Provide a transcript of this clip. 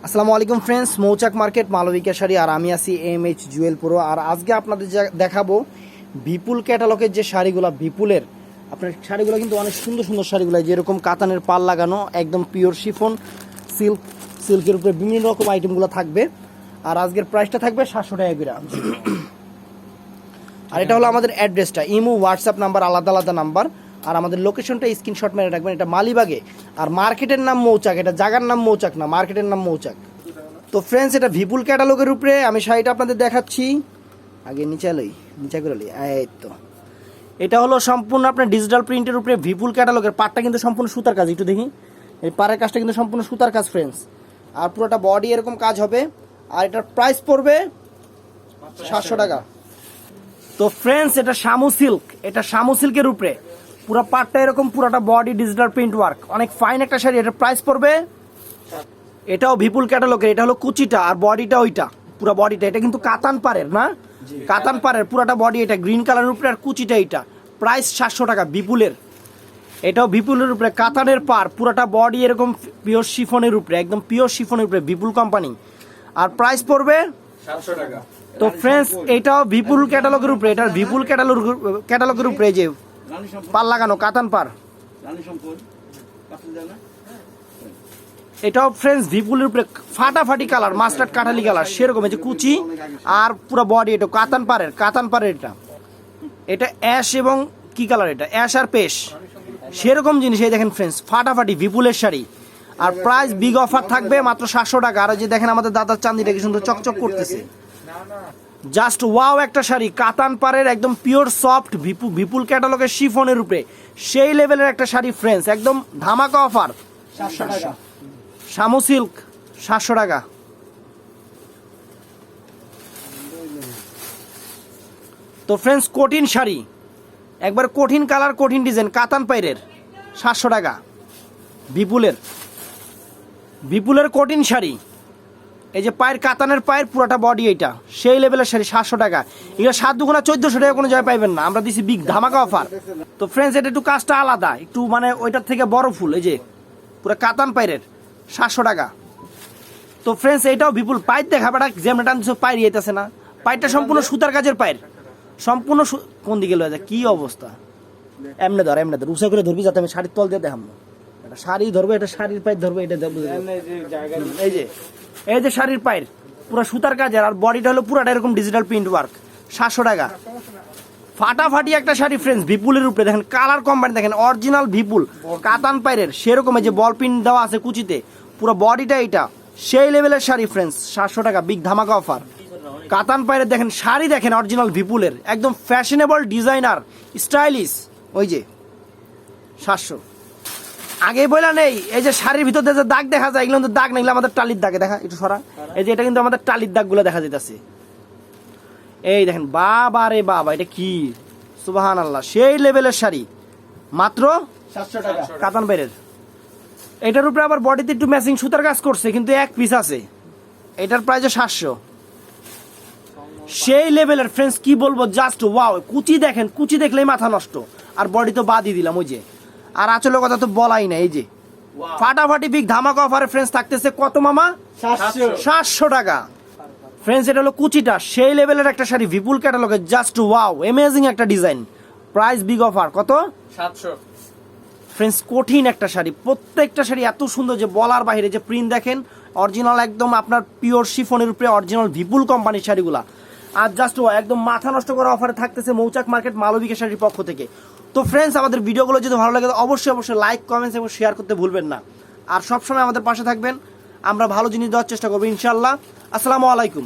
আসসালামু আলাইকুম ফ্রেন্ডস, মৌচাক মার্কেট মালবিকা শাড়ি আর আমি আছি এমএইচ জুয়েল পুরো। আর আজকে আপনাদের দেখাবো বিপুল ক্যাটালগের যে শাড়িগুলো, বিপুলের আপনার শাড়িগুলো কিন্তু অনেক সুন্দর সুন্দর শাড়িগুলো, যেরকম কাতানের পাল লাগানো একদম পিওর শিফন সিল্কের উপরে বিভিন্ন রকম আইটেমগুলো থাকবে। আর আজকের প্রাইসটা থাকবে 700 টাকা করে। আর এটা হলো আমাদের অ্যাড্রেসটা, ইমো হোয়াটসঅ্যাপ নাম্বার আলাদা আলাদা নাম্বার। আর আমাদের লোকেশনটা স্ক্রিনশট মেরে রাখবেন, এটা মালিবাগে। আর মার্কেটের নাম মৌচাক, এটা জায়গার নাম মৌচাক না, মার্কেটের নাম মৌচাক। তো ফ্রেন্ডস, এটা বিপুল ক্যাটালগের উপরে আমি শাড়িটা আপনাদের দেখাচ্ছি। আগে নিচে করে এই তো, এটা হলো সম্পূর্ণ আপনার ডিজিটাল প্রিন্টের উপরে বিপুল ক্যাটালগের। পাটটা কিন্তু সম্পূর্ণ সুতার কাজ, একটু দেখি এই পাড়ের কাজটা কিন্তু সম্পূর্ণ সুতার কাজ ফ্রেন্ডস। আর পুরোটা বডি এরকম কাজ হবে। আর এটার প্রাইস পড়বে 700 টাকা। তো ফ্রেন্ডস, এটা শামু সিল্ক, এটা শামু সিল্কের উপরে পুরো পাটটা এরকম, পুরোটা বডি ডিজিটাল প্রিন্ট ওয়ার্ক, অনেক ফাইন একটা শাড়ি। এটার প্রাইস পড়বে, এটাও বিপুল ক্যাটালগের। এটা হলো কুচিটা আর বডিটা ওইটা, পুরো বডিটা। এটা কিন্তু কাতান পাড়ের না, কাতান পাড়ের পুরোটা বডি। এটা গ্রিন কালারের উপরে আর কুচিটা এইটা। প্রাইস 700 টাকা বিপুলের। এটাও বিপুলের উপরে কাতানের পার, পুরোটা বডি এরকম পিওর শিফনের উপরে, একদম পিওর শিফনের উপরে, বিপুল কোম্পানি। আর প্রাইস পড়বে 700 টাকা। তো ফ্রেন্ডস, এটাও বিপুল ক্যাটালগের উপরে, এটার বিপুল ক্যাটালগের উপরে যে পার লাগানো কাতান পার। এটাও ফ্রেন্ডস বিপুলের উপরে ফাটাফাটি কালার, মাস্টার্ড কাঠালি কালার সেরকম, এই যে কুচি আর পুরো বডি। এটা কাতান পারের এটা অ্যাশ এবং কি কালার, এটা অ্যাশ আর পেশ সেরকম জিনিস। এই দেখেন ফ্রেন্ডস, ফাটাফাটি বিপুলের শাড়ি। আর প্রাইস বিগ অফার থাকবে মাত্র 700 টাকা। আর যে দেখেন আমাদের দাদার চাঁদিটা কি সুন্দর চকচক করতেছে, জাস্ট ওয়াও একটা শাড়ি। কাতান পাড়ের একদম পিওর সফট বিপুল ক্যাটালগের শিফনের উপরে সেই লেভেলের একটা শাড়ি ফ্রেন্ডস, একদম ধামাকা অফার 700 টাকা। শামু সিল্ক 700 টাকা। তো ফ্রেন্ডস, কঠিন শাড়ি, একবার কঠিন কালার কঠিন ডিজাইন, কাতান পাড়ের 700 টাকা। বিপুলের কঠিন শাড়ি, এই যে পায়ের কাতানের পায়ের পুরোটা বডি, এইটা সেই লেভেলের শাড়ি 700 টাকা। এগুলো 7 দুগুণা 1400 টাকা কোনো জায়গায় পাইবেন না, আমরা দিছি বিগ ধামাকা অফার। তো ফ্রেন্ডস, এটা একটু কাজটা আলাদা, একটু মানে ওইটার থেকে বড় ফুল, এই যে পুরো কাতান পায়ের 700 টাকা। তো ফ্রেন্ডস, এটাও বিপুল পাইর দেখাবাটা, যেমন টানছে পায়ের ইয়েতেছে না, পাইরটা সম্পূর্ণ সুতার কাজের পায়ের, সম্পূর্ণ কোন দিকে লয়ে যায় কি অবস্থা। এমনি ধর উঁচা করে ধরবি, যাতে আমি শাড়ির তল দিয়ে দেখাবো। এটা শাড়ি ধরবো, এটা শাড়ির পায়ের ধরবো, এটা এই যে শাড়ির পায়ের পুরো সুতার কাজের। আর বডিটা হলো পুরাটা এরকম ডিজিটাল প্রিন্ট ওয়ার্ক, 700 টাকা। ফাটাফাটি একটা শাড়ি ফ্রেন্ডস, বিপুলের উপরে দেখেন কালার কম্বাইন, দেখেন অরিজিনাল বিপুল কাতান পায়ের সেরকম, যে বল প্রিন্ট দেওয়া আছে কুচিতে, পুরো বডিটা এইটা সেই লেভেলের শাড়ি ফ্রেন্ডস, 700 টাকা বিগ ধামাকা অফার। কাতান পায়ের দেখেন শাড়ি, দেখেন অরিজিনাল বিপুলের, একদম ফ্যাশনেবল ডিজাইনার স্টাইলিশ, ওই যে 700। আগে বললা নেই, এই যে শাড়ির ভিতর যে দাগ দেখা যায়, এগুলো কিন্তু দাগ না, এগুলো আমাদের টালির দাগে দেখা, একটু সরা। এই যে এটা কিন্তু আমাদের টালির দাগ গুলো দেখা যেতেছে। এই দেখেন বাবা রে বাবা, এটা কি সুবহানাল্লাহ, সেই লেভেলের শাড়ি মাত্র 700 টাকা কাতান পাড়ের। এটার উপরে আবার বডিতে একটু ম্যাচিং সুতার কাজ করছে, কিন্তু এক পিস আছে। এটার প্রাইস 700, সেই লেভেলের ফ্রেন্ডস, কি বলবো, জাস্ট ওয়াও। কুচি দেখেন, কুচি দেখলেই মাথা নষ্ট। আর বডি তো বাদই দিলাম, ওই যে। আর আঁচলের কথা তো বলাই না, এই যে ফাটাফাটি বিগ ধামাকা অফারে ফ্রেন্ডস থাকতেছে কত মামা, 700 টাকা ফ্রেন্ডস। এটা হলো কুচিটা, সেই লেভেলের একটা শাড়ি বিপুল ক্যাটালগে, জাস্ট ওয়াও অ্যামেজিং একটা ডিজাইন। প্রাইস বিগ অফার কত, 700 ফ্রেন্ডস। কঠিন একটা শাড়ি, প্রত্যেকটা শাড়ি এত সুন্দর যে বলার বাইরে। যে প্রিন্ট দেখেন অরিজিনাল, একদম আপনার পিওর শিফনের উপরে অরিজিনাল বিপুল কোম্পানির শাড়িগুলা। আর জাস্ট একদম মাথা নষ্ট করা অফারে থাকতেছে মৌচাক মার্কেট মালবিকা শাড়ির পক্ষ থেকে। তো ফ্রেন্ডস, আমাদের ভিডিওগুলো যদি ভালো লাগে অবশ্যই লাইক কমেন্টস এবং শেয়ার করতে ভুলবেন না। আর সবসময় আমাদের পাশে থাকবেন, আমরা ভালো জিনিস দেওয়ার চেষ্টা করবো ইনশাল্লাহ। আসসালামু আলাইকুম।